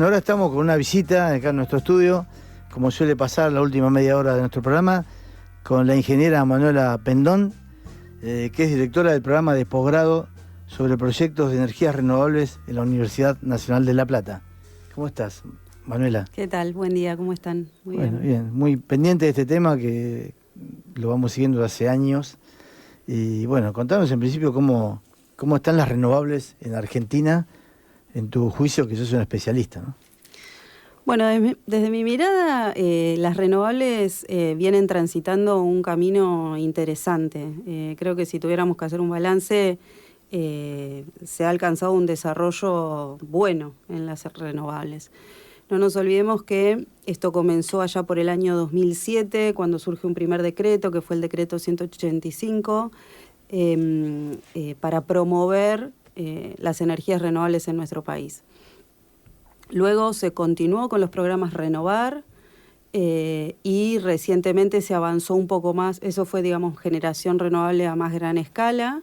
Ahora estamos con una visita acá en nuestro estudio, como suele pasar la última media hora de nuestro programa, con la ingeniera Manuela Pendón, que es directora del programa de posgrado sobre proyectos de energías renovables en la Universidad Nacional de La Plata. ¿Cómo estás, Manuela? ¿Qué tal? Buen día, ¿cómo están? Muy bien. Muy pendiente de este tema que lo vamos siguiendo hace años. Y bueno, contanos en principio cómo están las renovables en Argentina, en tu juicio, que sos un especialista, ¿no? Bueno, desde mi mirada, las renovables vienen transitando un camino interesante. Creo que si tuviéramos que hacer un balance, se ha alcanzado un desarrollo bueno en las renovables. No nos olvidemos que esto comenzó allá por el año 2007, cuando surge un primer decreto, que fue el decreto 185, para promover las energías renovables en nuestro país. Luego se continuó con los programas Renovar y recientemente se avanzó un poco más. Eso fue, digamos, generación renovable a más gran escala,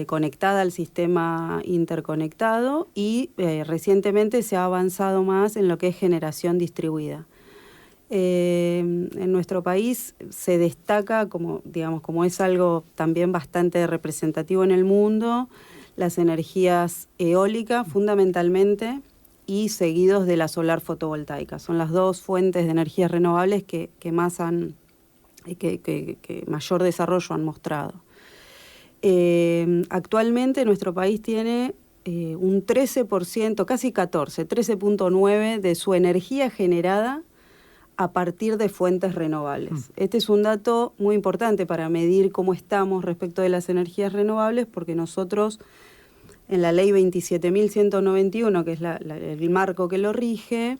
conectada al sistema interconectado, y recientemente se ha avanzado más en lo que es generación distribuida. En nuestro país se destaca, como es algo también bastante representativo en el mundo, las energías eólicas fundamentalmente, y seguidos de la solar fotovoltaica. Son las dos fuentes de energías renovables que mayor desarrollo han mostrado. Actualmente nuestro país tiene un 13%, casi 14%, 13.9% de su energía generada a partir de fuentes renovables. Este es un dato muy importante para medir cómo estamos respecto de las energías renovables, porque nosotros, en la ley 27.191, que es el marco que lo rige,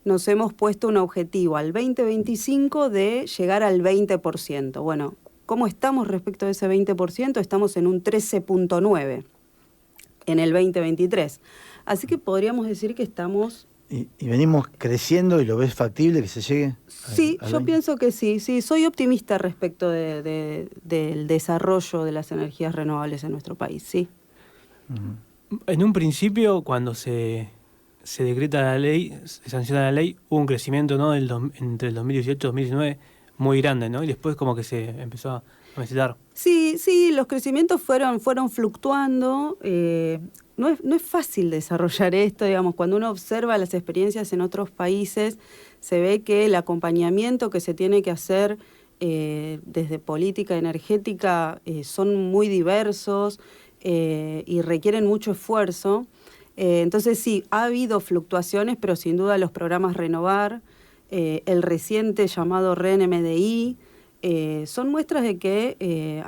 nos hemos puesto un objetivo al 2025 de llegar al 20%. Bueno, ¿cómo estamos respecto de ese 20%? Estamos en un 13.9% en el 2023. Así que podríamos decir que estamos... ¿Y venimos creciendo y lo ves factible que se llegue? Sí, yo pienso que sí. Soy optimista respecto del desarrollo de las energías renovables en nuestro país, sí. En un principio, cuando se decreta la ley, se sanciona la ley, hubo un crecimiento, ¿no? Entre el 2018 y 2019 muy grande, ¿no? Y después como que se empezó a mesetar. Sí, los crecimientos fueron fluctuando. No es fácil desarrollar esto, digamos. Cuando uno observa las experiencias en otros países, se ve que el acompañamiento que se tiene que hacer desde política energética son muy diversos, y requieren mucho esfuerzo. Entonces sí, ha habido fluctuaciones, pero sin duda los programas Renovar, el reciente llamado RENMDI, son muestras de que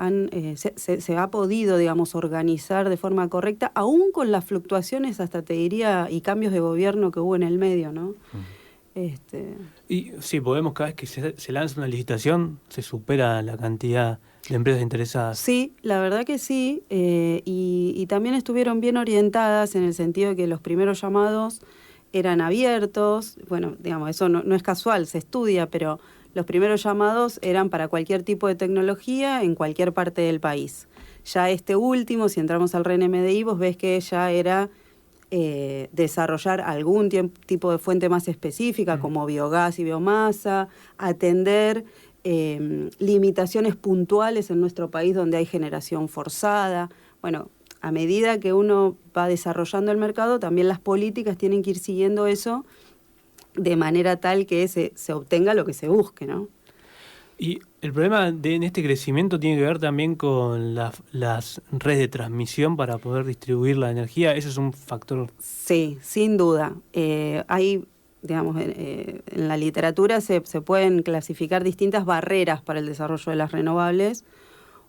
se ha podido, digamos, organizar de forma correcta, aún con las fluctuaciones, hasta te diría, y cambios de gobierno que hubo en el medio, ¿no? Y sí, podemos, cada vez que se lanza una licitación, se supera la cantidad de empresas interesadas. Sí, la verdad que sí, y también estuvieron bien orientadas en el sentido de que los primeros llamados eran abiertos. Bueno, digamos, eso no es casual, se estudia, pero los primeros llamados eran para cualquier tipo de tecnología en cualquier parte del país. Ya este último, si entramos al RENMDI, vos ves que ya era desarrollar algún tipo de fuente más específica, como biogás y biomasa, atender limitaciones puntuales en nuestro país donde hay generación forzada. Bueno, a medida que uno va desarrollando el mercado, también las políticas tienen que ir siguiendo eso de manera tal que se obtenga lo que se busque, ¿no? Y el problema en este crecimiento tiene que ver también con las redes de transmisión para poder distribuir la energía. ¿Eso es un factor? Sí, sin duda. Hay, digamos, en la literatura se pueden clasificar distintas barreras para el desarrollo de las renovables.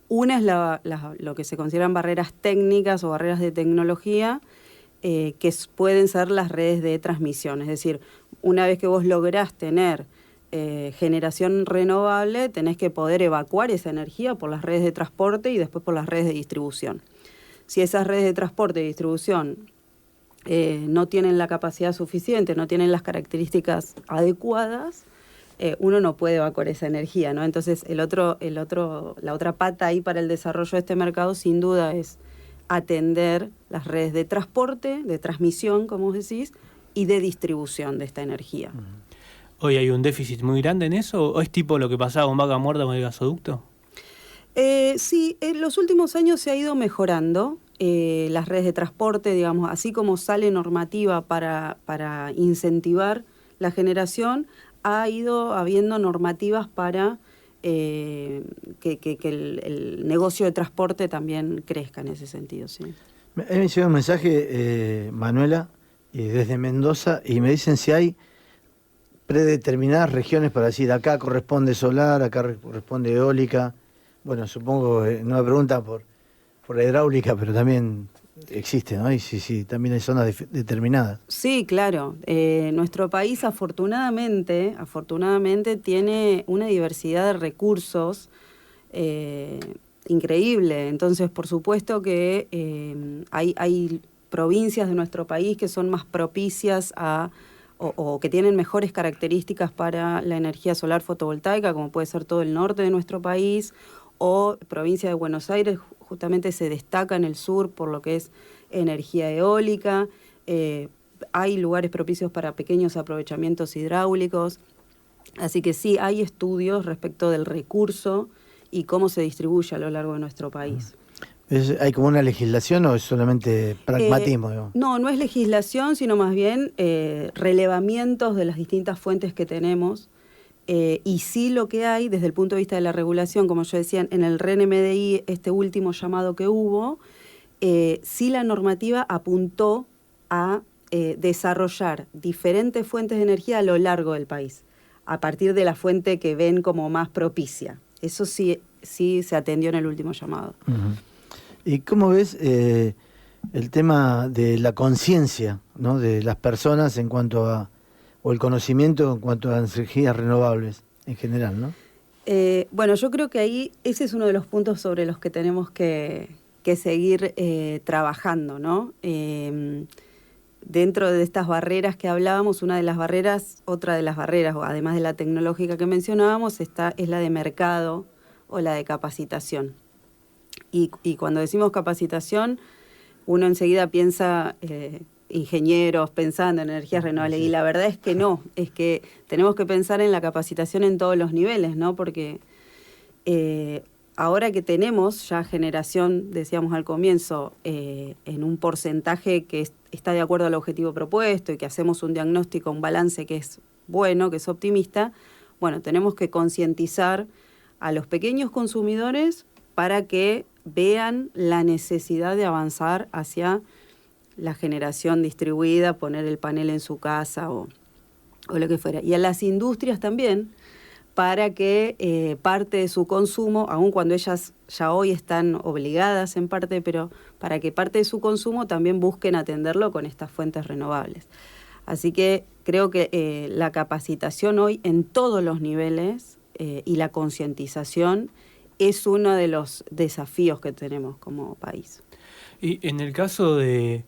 Una es lo que se consideran barreras técnicas o barreras de tecnología, que pueden ser las redes de transmisión. Es decir, una vez que vos lográs tener generación renovable, tenés que poder evacuar esa energía por las redes de transporte y después por las redes de distribución. Si esas redes de transporte y distribución no tienen la capacidad suficiente, no tienen las características adecuadas, uno no puede evacuar esa energía, ¿no? Entonces la otra pata ahí para el desarrollo de este mercado sin duda es atender las redes de transporte, de transmisión, como vos decís, y de distribución de esta energía. ¿Hoy hay un déficit muy grande en eso? ¿O es tipo lo que pasaba con Vaca Muerta con el gasoducto? Sí, en los últimos años se ha ido mejorando las redes de transporte, digamos, así como sale normativa para incentivar la generación, ha ido habiendo normativas para que el negocio de transporte también crezca en ese sentido, sí. Me llegó un mensaje, Manuela, desde Mendoza, y me dicen si hay predeterminadas regiones para decir, acá corresponde solar, acá corresponde eólica. Bueno, supongo, no me preguntan por la hidráulica, pero también existe, ¿no? Y sí, también hay zonas determinadas. Sí, claro. Nuestro país afortunadamente tiene una diversidad de recursos increíble. Entonces, por supuesto que hay provincias de nuestro país que son más propicias o que tienen mejores características para la energía solar fotovoltaica, como puede ser todo el norte de nuestro país, o provincia de Buenos Aires justamente se destaca en el sur por lo que es energía eólica. Hay lugares propicios para pequeños aprovechamientos hidráulicos. Así que sí, hay estudios respecto del recurso y cómo se distribuye a lo largo de nuestro país. ¿Hay como una legislación o es solamente pragmatismo? No es legislación, sino más bien relevamientos de las distintas fuentes que tenemos. Y sí lo que hay desde el punto de vista de la regulación, como yo decía, en el RENMDI, este último llamado que hubo, sí la normativa apuntó a desarrollar diferentes fuentes de energía a lo largo del país, a partir de la fuente que ven como más propicia. Eso sí se atendió en el último llamado. Uh-huh. ¿Y cómo ves el tema de la conciencia, ¿no?, de las personas en cuanto a, o el conocimiento en cuanto a energías renovables en general, ¿no? Bueno, yo creo que ahí ese es uno de los puntos sobre los que tenemos que seguir trabajando, ¿no? Dentro de estas barreras que hablábamos, otra de las barreras, además de la tecnológica que mencionábamos, es la de mercado o la de capacitación. Y cuando decimos capacitación, uno enseguida piensa ingenieros pensando en energías renovables, y la verdad es que no, es que tenemos que pensar en la capacitación en todos los niveles, ¿no? Porque ahora que tenemos ya generación, decíamos al comienzo, en un porcentaje que está de acuerdo al objetivo propuesto y que hacemos un diagnóstico, un balance que es bueno, que es optimista, bueno, tenemos que concientizar a los pequeños consumidores para que vean la necesidad de avanzar hacia la generación distribuida, poner el panel en su casa o lo que fuera. Y a las industrias también, para que parte de su consumo, aun cuando ellas ya hoy están obligadas en parte, pero para que parte de su consumo también busquen atenderlo con estas fuentes renovables. Así que creo que la capacitación hoy en todos los niveles y la concientización es uno de los desafíos que tenemos como país. Y en el caso de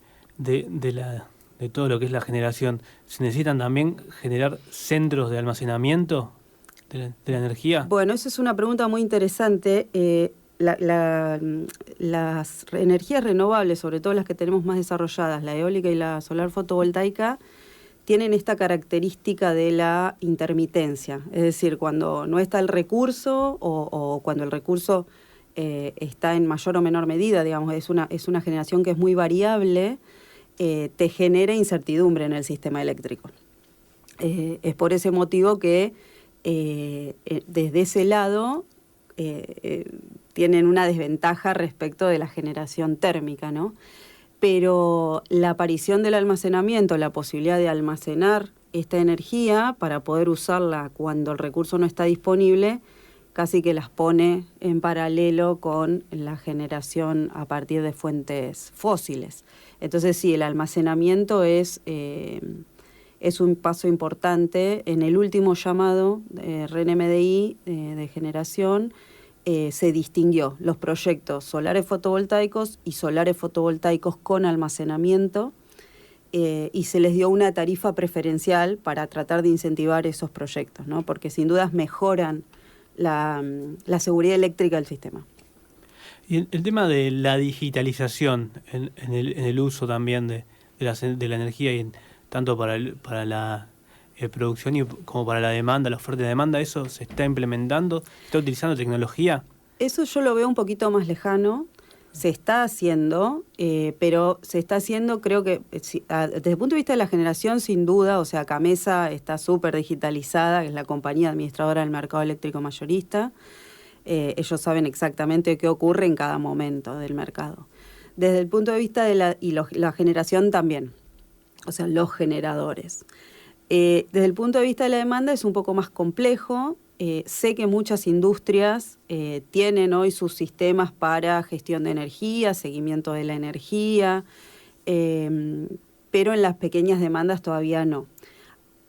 todo lo que es la generación, ¿se necesitan también generar centros de almacenamiento de la energía? Bueno, esa es una pregunta muy interesante. Las energías renovables, sobre todo las que tenemos más desarrolladas, la eólica y la solar fotovoltaica, tienen esta característica de la intermitencia. Es decir, cuando no está el recurso o cuando el recurso está en mayor o menor medida, digamos, es una generación que es muy variable, te genera incertidumbre en el sistema eléctrico. Es por ese motivo que desde ese lado tienen una desventaja respecto de la generación térmica, ¿no? Pero la aparición del almacenamiento, la posibilidad de almacenar esta energía para poder usarla cuando el recurso no está disponible, casi que las pone en paralelo con la generación a partir de fuentes fósiles. Entonces sí, el almacenamiento es un paso importante. En el último llamado de RENMDI de generación se distinguió los proyectos solares fotovoltaicos y solares fotovoltaicos con almacenamiento y se les dio una tarifa preferencial para tratar de incentivar esos proyectos, ¿no? Porque sin dudas mejoran la seguridad eléctrica del sistema. Y el tema de la digitalización en el uso también de la energía y tanto para la producción como para la demanda, la oferta y la demanda. ¿Eso se está implementando? ¿Está utilizando tecnología? Eso yo lo veo un poquito más lejano. Se está haciendo, pero se está haciendo, creo que desde el punto de vista de la generación, sin duda, o sea, Camesa está súper digitalizada, que es la compañía administradora del mercado eléctrico mayorista. Ellos saben exactamente qué ocurre en cada momento del mercado. Desde el punto de vista de la generación también, o sea, los generadores. Desde el punto de vista de la demanda es un poco más complejo. Sé que muchas industrias tienen hoy sus sistemas para gestión de energía, seguimiento de la energía, pero en las pequeñas demandas todavía no.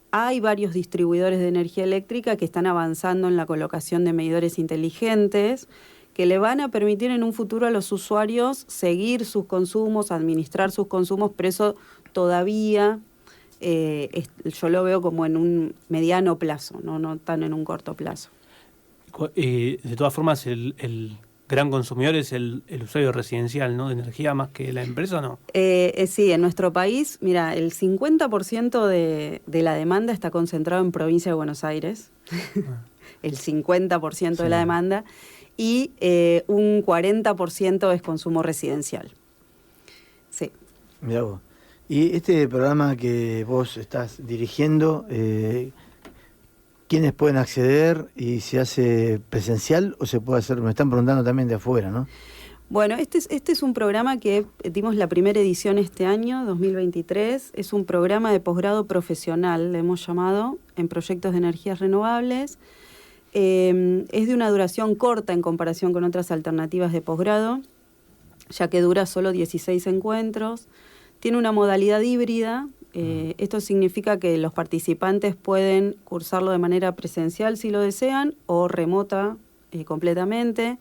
Hay varios distribuidores de energía eléctrica que están avanzando en la colocación de medidores inteligentes que le van a permitir en un futuro a los usuarios seguir sus consumos, administrar sus consumos, pero eso todavía yo lo veo como en un mediano plazo, no tan en un corto plazo. De todas formas, el gran consumidor es el usuario residencial, ¿no? De energía más que la empresa, ¿no? Sí, en nuestro país, mira, el 50% de la demanda está concentrado en provincia de Buenos Aires, el 50% de la demanda, y un 40% es consumo residencial. Sí. Mirá vos. Y este programa que vos estás dirigiendo, ¿quiénes pueden acceder y se hace presencial o se puede hacer? Me están preguntando también de afuera, ¿no? Bueno, este es un programa que dimos la primera edición este año, 2023. Es un programa de posgrado profesional, le hemos llamado, en proyectos de energías renovables. Es de una duración corta en comparación con otras alternativas de posgrado, ya que dura solo 16 encuentros. Tiene una modalidad híbrida. Esto significa que los participantes pueden cursarlo de manera presencial si lo desean o remota completamente.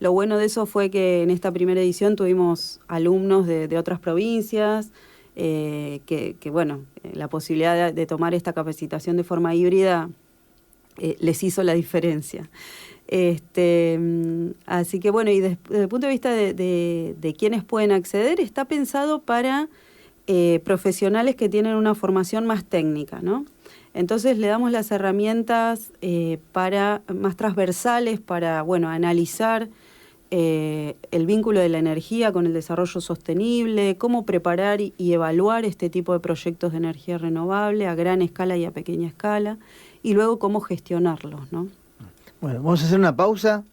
Lo bueno de eso fue que en esta primera edición tuvimos alumnos de otras provincias, la posibilidad de tomar esta capacitación de forma híbrida les hizo la diferencia. Así que bueno, y desde el punto de vista de quienes pueden acceder, está pensado para profesionales que tienen una formación más técnica, ¿no? Entonces le damos las herramientas más transversales para, analizar el vínculo de la energía con el desarrollo sostenible, cómo preparar y evaluar este tipo de proyectos de energía renovable a gran escala y a pequeña escala, y luego cómo gestionarlos, ¿no? Bueno, vamos a hacer una pausa,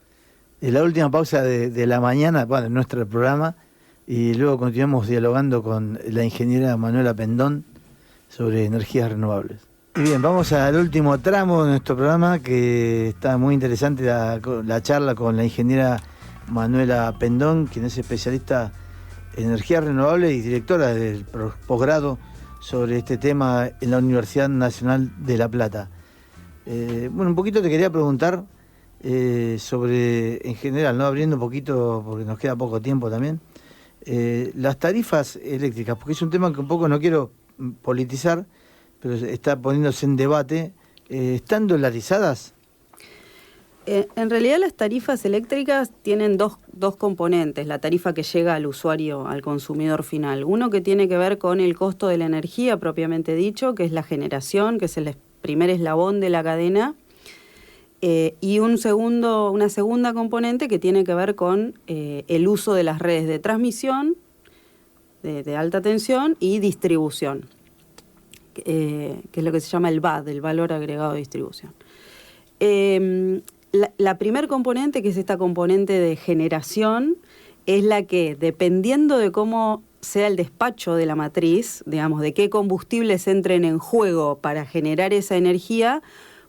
la última pausa de la mañana, en nuestro programa, y luego continuamos dialogando con la ingeniera Manuela Pendón sobre energías renovables. Y bien, vamos al último tramo de nuestro programa, que está muy interesante la charla con la ingeniera Manuela Pendón, quien es especialista en energías renovables y directora del posgrado sobre este tema en la Universidad Nacional de La Plata. Un poquito te quería preguntar sobre, en general, ¿no? Abriendo un poquito, porque nos queda poco tiempo también, las tarifas eléctricas, porque es un tema que un poco no quiero politizar, pero está poniéndose en debate. ¿Están dolarizadas? En realidad las tarifas eléctricas tienen dos componentes, la tarifa que llega al usuario, al consumidor final. Uno que tiene que ver con el costo de la energía propiamente dicho, que es la generación, que es el primer eslabón de la cadena, y una segunda componente que tiene que ver con el uso de las redes de transmisión, de alta tensión y distribución, que es lo que se llama el VAD, el valor agregado de distribución. La primer componente, que es esta componente de generación, es la que, dependiendo de cómo sea el despacho de la matriz, digamos, de qué combustibles entren en juego para generar esa energía,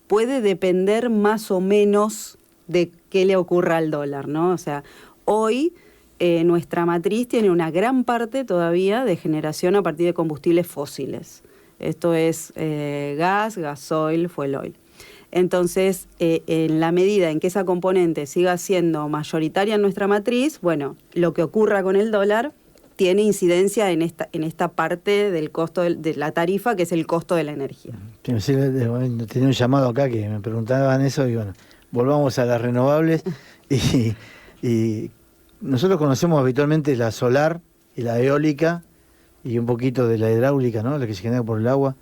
puede depender más o menos de qué le ocurra al dólar, ¿no? O sea, hoy nuestra matriz tiene una gran parte todavía de generación a partir de combustibles fósiles. Esto es gas, gasoil, fuel oil. Entonces, en la medida en que esa componente siga siendo mayoritaria en nuestra matriz, lo que ocurra con el dólar tiene incidencia en esta parte del costo de la tarifa, que es el costo de la energía. Tenía un llamado acá que me preguntaban eso y volvamos a las renovables. y nosotros conocemos habitualmente la solar y la eólica, y un poquito de la hidráulica, ¿no? La que se genera por el agua.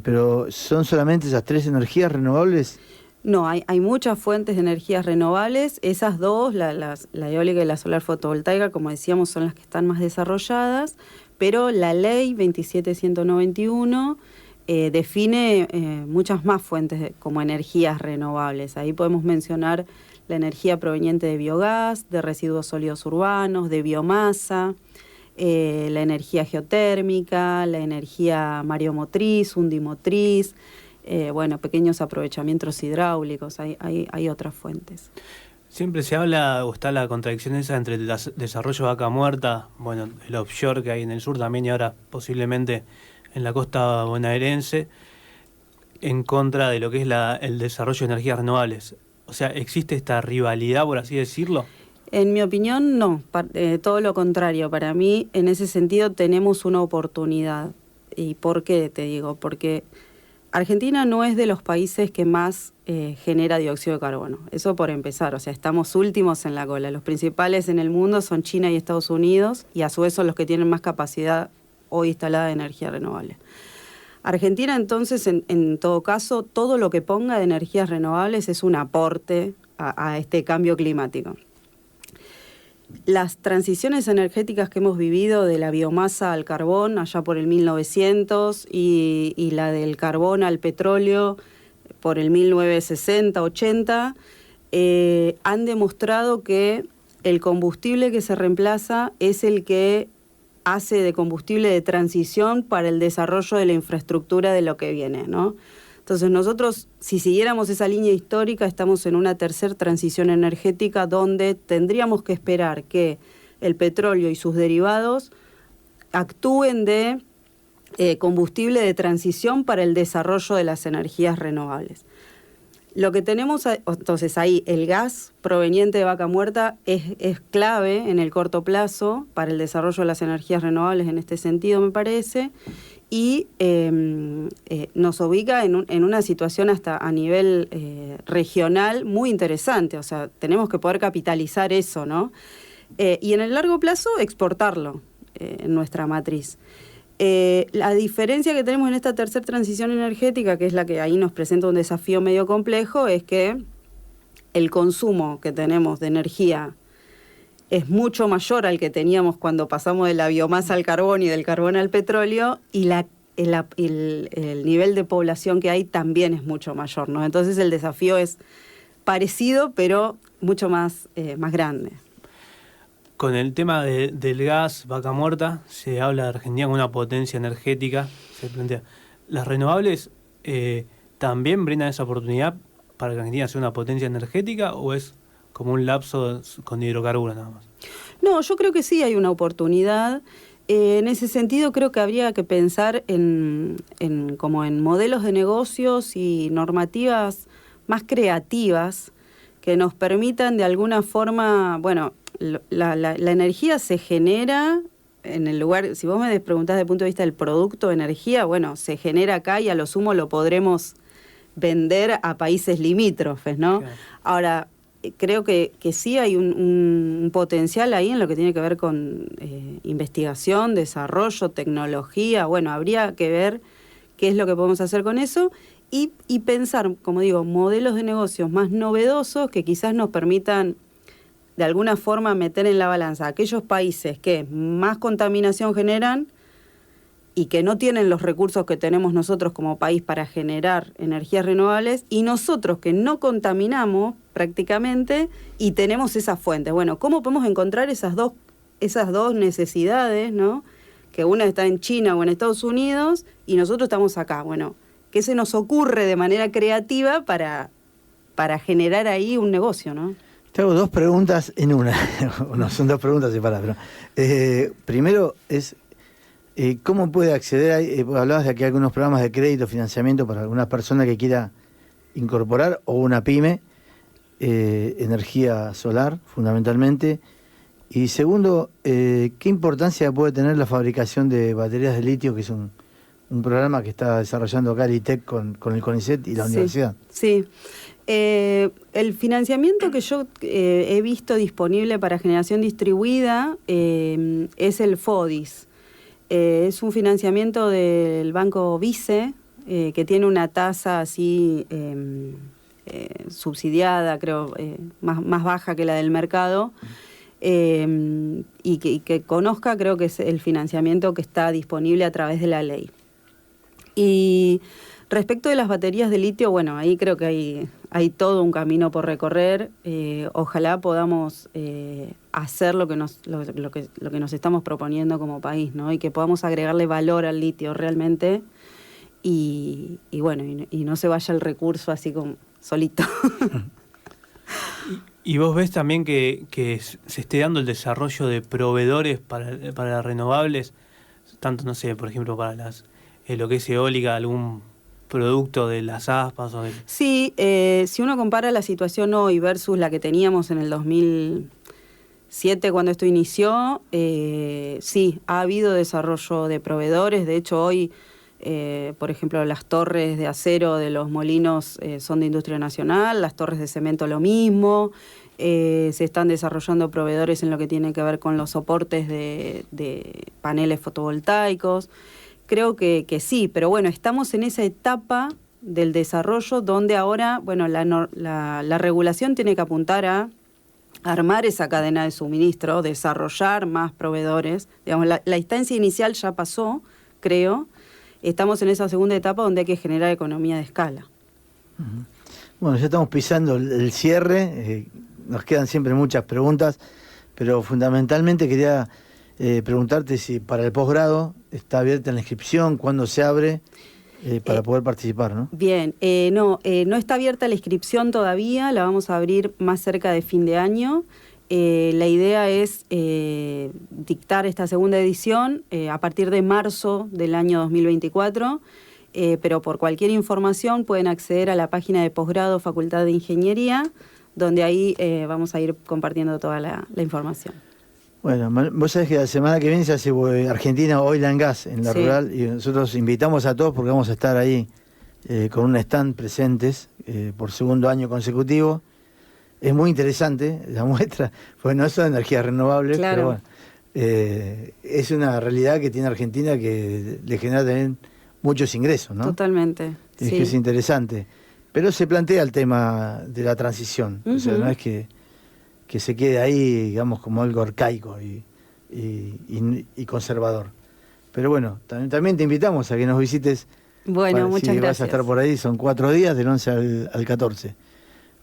Pero ¿son solamente esas 3 energías renovables? No, hay muchas fuentes de energías renovables. Esas dos, la eólica y la solar fotovoltaica, como decíamos, son las que están más desarrolladas, pero la ley 27191 define muchas más fuentes como energías renovables. Ahí podemos mencionar la energía proveniente de biogás, de residuos sólidos urbanos, de biomasa, la energía geotérmica, la energía mareomotriz, undimotriz, pequeños aprovechamientos hidráulicos, hay otras fuentes. Siempre se habla, o está la contradicción esa entre el desarrollo de Vaca Muerta, bueno, el offshore que hay en el sur también y ahora posiblemente en la costa bonaerense, en contra de lo que es el desarrollo de energías renovables. O sea, ¿existe esta rivalidad, por así decirlo? En mi opinión, no, todo lo contrario. Para mí, en ese sentido, tenemos una oportunidad. ¿Y por qué te digo? Porque Argentina no es de los países que más genera dióxido de carbono. Eso por empezar, o sea, estamos últimos en la cola. Los principales en el mundo son China y Estados Unidos, y a su vez son los que tienen más capacidad hoy instalada de energía renovable. Argentina, entonces, en todo caso, todo lo que ponga de energías renovables es un aporte a este cambio climático. Las transiciones energéticas que hemos vivido de la biomasa al carbón allá por el 1900 y la del carbón al petróleo por el 1960-80 han demostrado que el combustible que se reemplaza es el que hace de combustible de transición para el desarrollo de la infraestructura de lo que viene, ¿no? Entonces nosotros, si siguiéramos esa línea histórica, estamos en una tercera transición energética donde tendríamos que esperar que el petróleo y sus derivados actúen de combustible de transición para el desarrollo de las energías renovables. Lo que tenemos, entonces ahí, el gas proveniente de Vaca Muerta es clave en el corto plazo para el desarrollo de las energías renovables en este sentido, me parece, y nos ubica en una situación hasta a nivel regional muy interesante. O sea, tenemos que poder capitalizar eso, ¿no? Y en el largo plazo exportarlo en nuestra matriz. La diferencia que tenemos en esta tercera transición energética, que es la que ahí nos presenta un desafío medio complejo, es que el consumo que tenemos de energía es mucho mayor al que teníamos cuando pasamos de la biomasa al carbón y del carbón al petróleo, y el nivel de población que hay también es mucho mayor, ¿no? Entonces el desafío es parecido, pero mucho más grande. Con el tema del gas, Vaca Muerta, se habla de Argentina como una potencia energética, se plantea. ¿Las renovables también brindan esa oportunidad para que Argentina sea una potencia energética o es como un lapso con hidrocarburos nada más? No, yo creo que sí hay una oportunidad. En ese sentido creo que habría que pensar en modelos de negocios y normativas más creativas que nos permitan de alguna forma, bueno, la energía se genera en el lugar, si vos me preguntás desde el punto de vista del producto de energía, bueno, se genera acá y a lo sumo lo podremos vender a países limítrofes, ¿no? Claro. Ahora, creo que sí hay un potencial ahí en lo que tiene que ver con investigación, desarrollo, tecnología. Bueno, habría que ver qué es lo que podemos hacer con eso y pensar, como digo, modelos de negocios más novedosos que quizás nos permitan de alguna forma meter en la balanza a aquellos países que más contaminación generan y que no tienen los recursos que tenemos nosotros como país para generar energías renovables, y nosotros que no contaminamos prácticamente y tenemos esas fuentes. Bueno, ¿cómo podemos encontrar esas dos necesidades, ¿no? Que una está en China o en Estados Unidos y nosotros estamos acá. Bueno, ¿qué se nos ocurre de manera creativa para generar ahí un negocio, ¿no? Te hago 2 preguntas en una. No, son 2 preguntas separadas. Pero, primero es, ¿cómo puede acceder? Hablabas de que hay algunos programas de crédito, financiamiento para alguna persona que quiera incorporar, o una pyme, energía solar, fundamentalmente. Y segundo, ¿qué importancia puede tener la fabricación de baterías de litio, que es un programa que está desarrollando acá el ITEC con el CONICET y la universidad? Sí. El financiamiento que yo he visto disponible para generación distribuida es el FODIS. Es un financiamiento del Banco Vice, que tiene una tasa así subsidiada, creo, más baja que la del mercado, y que conozca, creo que es el financiamiento que está disponible a través de la ley. Y respecto de las baterías de litio, bueno, ahí creo que hay todo un camino por recorrer. Ojalá podamos hacer lo que nos estamos proponiendo como país, ¿no? Y que podamos agregarle valor al litio realmente y bueno, y no se vaya el recurso así como solito. ¿Y vos ves también que se esté dando el desarrollo de proveedores para las renovables? Tanto, no sé, por ejemplo, para lo que es eólica, algún producto de las aspas o de... Sí, si uno compara la situación hoy versus la que teníamos en el 2007 cuando esto inició, sí, ha habido desarrollo de proveedores. De hecho, hoy, por ejemplo, las torres de acero de los molinos son de industria nacional, las torres de cemento lo mismo. Se están desarrollando proveedores en lo que tiene que ver con los soportes de paneles fotovoltaicos. Creo que sí, pero bueno, estamos en esa etapa del desarrollo donde ahora, bueno, la regulación tiene que apuntar a armar esa cadena de suministro, desarrollar más proveedores. Digamos, la instancia inicial ya pasó, creo. Estamos en esa segunda etapa donde hay que generar economía de escala. Uh-huh. Bueno, ya estamos pisando el cierre. Nos quedan siempre muchas preguntas, pero fundamentalmente quería preguntarte si para el posgrado está abierta la inscripción, cuándo se abre para poder participar, ¿no? Bien, no está abierta la inscripción todavía, la vamos a abrir más cerca de fin de año. La idea es dictar esta segunda edición a partir de marzo del año 2024, pero por cualquier información pueden acceder a la página de posgrado Facultad de Ingeniería, donde ahí vamos a ir compartiendo toda la información. Bueno, vos sabés que la semana que viene se hace Argentina Oil and Gas en la rural, y nosotros invitamos a todos porque vamos a estar ahí con un stand presentes por segundo año consecutivo. Es muy interesante la muestra, pues no son energías renovables, claro. Pero bueno, es una realidad que tiene Argentina que le genera también muchos ingresos, ¿no? Totalmente. Es sí. que es interesante. Pero se plantea el tema de la transición, o sea, no es que se quede ahí, digamos, como algo arcaico y conservador. Pero bueno, también te invitamos a que nos visites. Bueno, muchas gracias. Vas a estar por ahí, son 4 días, del 11 al 14.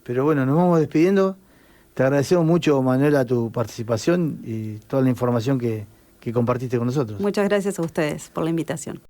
Pero bueno, nos vamos despidiendo. Te agradecemos mucho, Manuela, tu participación y toda la información que compartiste con nosotros. Muchas gracias a ustedes por la invitación.